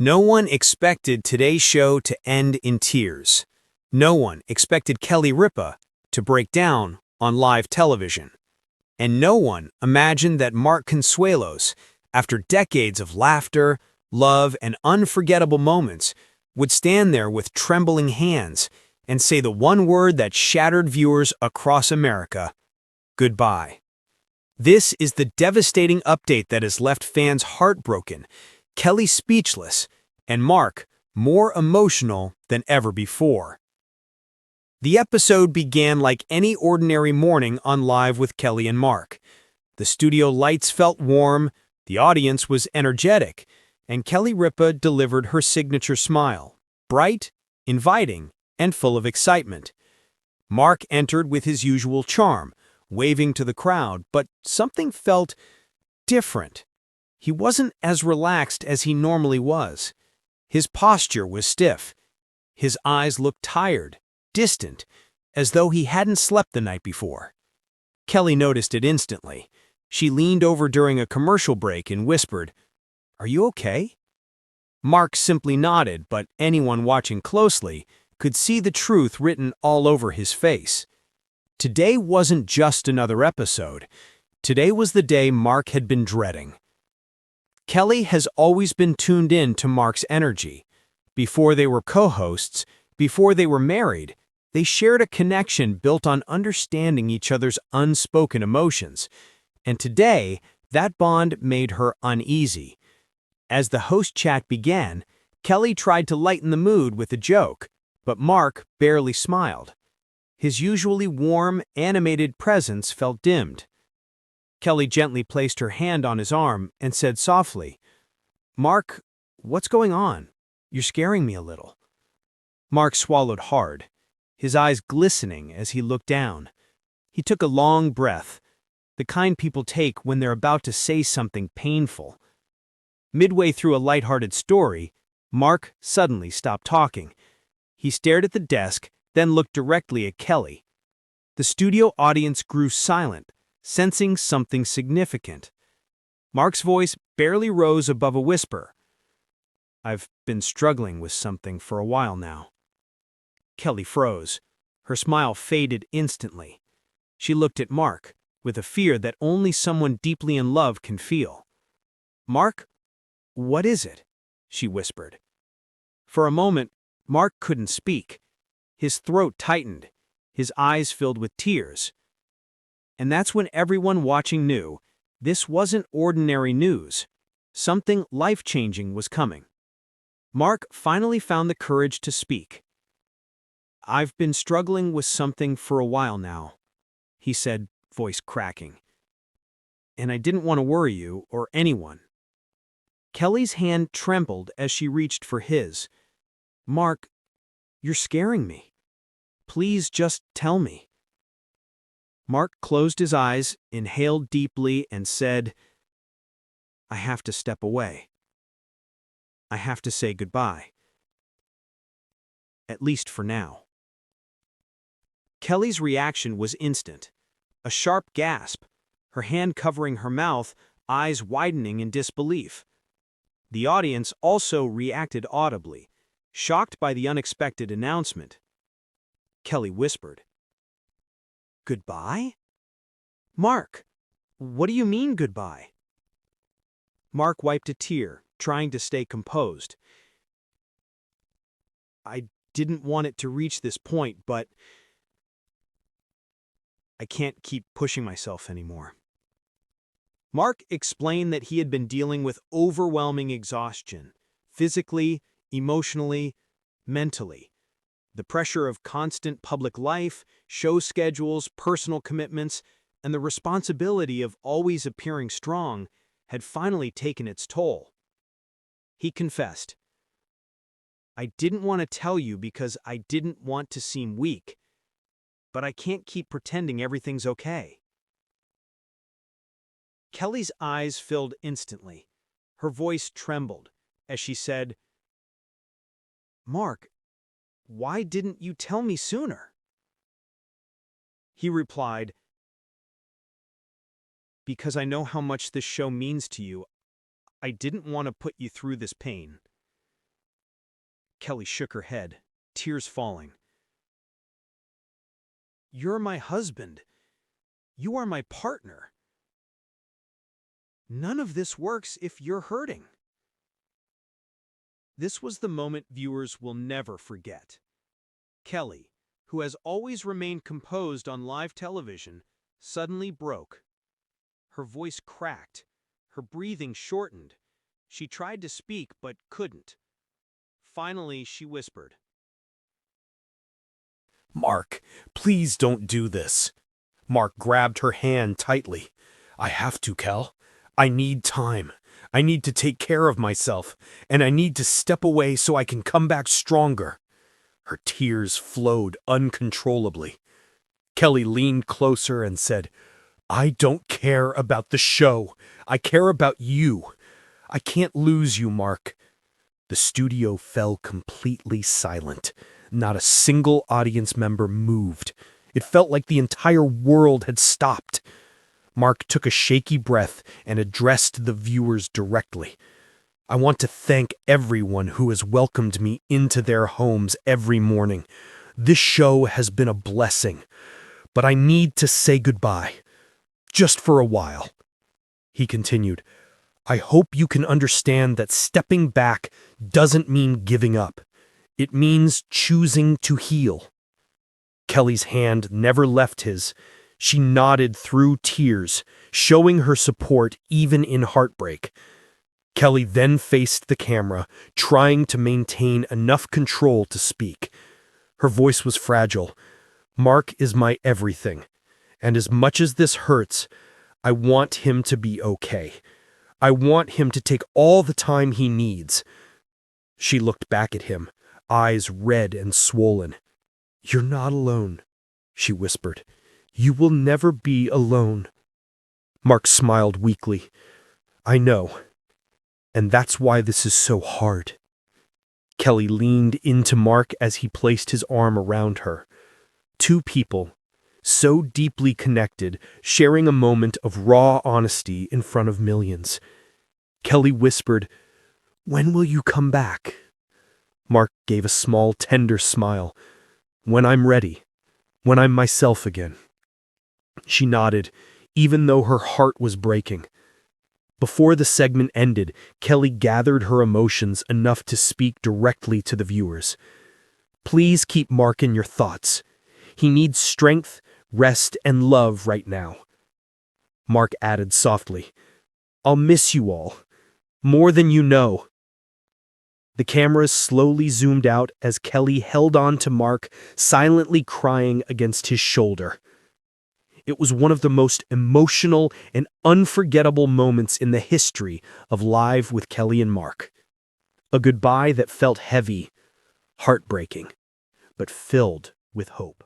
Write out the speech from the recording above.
No one expected today's show to end in tears. No one expected Kelly Ripa to break down on live television. And no one imagined that Mark Consuelos, after decades of laughter, love, and unforgettable moments, would stand there with trembling hands and say the one word that shattered viewers across America: goodbye. This is the devastating update that has left fans heartbroken, Kelly speechless, and Mark more emotional than ever before. The episode began like any ordinary morning on Live with Kelly and Mark. The studio lights felt warm, the audience was energetic, and Kelly Ripa delivered her signature smile, bright, inviting, and full of excitement. Mark entered with his usual charm, waving to the crowd, but something felt different. He wasn't as relaxed as he normally was. His posture was stiff. His eyes looked tired, distant, as though he hadn't slept the night before. Kelly noticed it instantly. She leaned over during a commercial break and whispered, "Are you okay?" Mark simply nodded, but anyone watching closely could see the truth written all over his face. Today wasn't just another episode. Today was the day Mark had been dreading. Kelly has always been tuned in to Mark's energy. Before they were co-hosts, before they were married, they shared a connection built on understanding each other's unspoken emotions. And today, that bond made her uneasy. As the host chat began, Kelly tried to lighten the mood with a joke, but Mark barely smiled. His usually warm, animated presence felt dimmed. Kelly gently placed her hand on his arm and said softly, "Mark, what's going on? You're scaring me a little." Mark swallowed hard, his eyes glistening as he looked down. He took a long breath, the kind people take when they're about to say something painful. Midway through a lighthearted story, Mark suddenly stopped talking. He stared at the desk, then looked directly at Kelly. The studio audience grew silent, sensing something significant. Mark's voice barely rose above a whisper. "I've been struggling with something for a while now." Kelly froze. Her smile faded instantly. She looked at Mark, with a fear that only someone deeply in love can feel. "Mark, what is it?" she whispered. For a moment, Mark couldn't speak. His throat tightened, his eyes filled with tears. And that's when everyone watching knew this wasn't ordinary news. Something life-changing was coming. Mark finally found the courage to speak. "I've been struggling with something for a while now," he said, voice cracking. "And I didn't want to worry you or anyone." Kelly's hand trembled as she reached for his. "Mark, you're scaring me. Please just tell me." Mark closed his eyes, inhaled deeply, and said, "I have to step away. I have to say goodbye. At least for now." Kelly's reaction was instant. A sharp gasp, her hand covering her mouth, eyes widening in disbelief. The audience also reacted audibly, shocked by the unexpected announcement. Kelly whispered, "Goodbye? Mark, what do you mean goodbye?" Mark wiped a tear, trying to stay composed. "I didn't want it to reach this point, but I can't keep pushing myself anymore." Mark explained that he had been dealing with overwhelming exhaustion, physically, emotionally, mentally. The pressure of constant public life, show schedules, personal commitments, and the responsibility of always appearing strong had finally taken its toll. He confessed, "I didn't want to tell you because I didn't want to seem weak, but I can't keep pretending everything's okay." Kelly's eyes filled instantly. Her voice trembled as she said, "Mark, why didn't you tell me sooner?" He replied, "Because I know how much this show means to you. I didn't want to put you through this pain." Kelly shook her head, tears falling. "You're my husband. You are my partner. None of this works if you're hurting." This was the moment viewers will never forget. Kelly, who has always remained composed on live television, suddenly broke. Her voice cracked, her breathing shortened. She tried to speak but couldn't. Finally, she whispered, "Mark, please don't do this." Mark grabbed her hand tightly. "I have to, Kel. I need time. I need to take care of myself, and I need to step away so I can come back stronger." Her tears flowed uncontrollably. Kelly leaned closer and said, "I don't care about the show. I care about you. I can't lose you, Mark." The studio fell completely silent. Not a single audience member moved. It felt like the entire world had stopped. Mark took a shaky breath and addressed the viewers directly. "I want to thank everyone who has welcomed me into their homes every morning. This show has been a blessing, but I need to say goodbye, just for a while." He continued, "I hope you can understand that stepping back doesn't mean giving up. It means choosing to heal." Kelly's hand never left his. She nodded through tears, showing her support even in heartbreak. Kelly then faced the camera, trying to maintain enough control to speak. Her voice was fragile. "Mark is my everything, and as much as this hurts, I want him to be okay. I want him to take all the time he needs." She looked back at him, eyes red and swollen. "You're not alone," she whispered. "You will never be alone." Mark smiled weakly. "I know. And that's why this is so hard." Kelly leaned into Mark as he placed his arm around her. Two people, so deeply connected, sharing a moment of raw honesty in front of millions. Kelly whispered, "When will you come back?" Mark gave a small, tender smile. "When I'm ready. When I'm myself again." She nodded, even though her heart was breaking. Before the segment ended, Kelly gathered her emotions enough to speak directly to the viewers. "Please keep Mark in your thoughts. He needs strength, rest, and love right now." Mark added softly, "I'll miss you all, more than you know." The cameras slowly zoomed out as Kelly held on to Mark, silently crying against his shoulder. It was one of the most emotional and unforgettable moments in the history of Live with Kelly and Mark. A goodbye that felt heavy, heartbreaking, but filled with hope.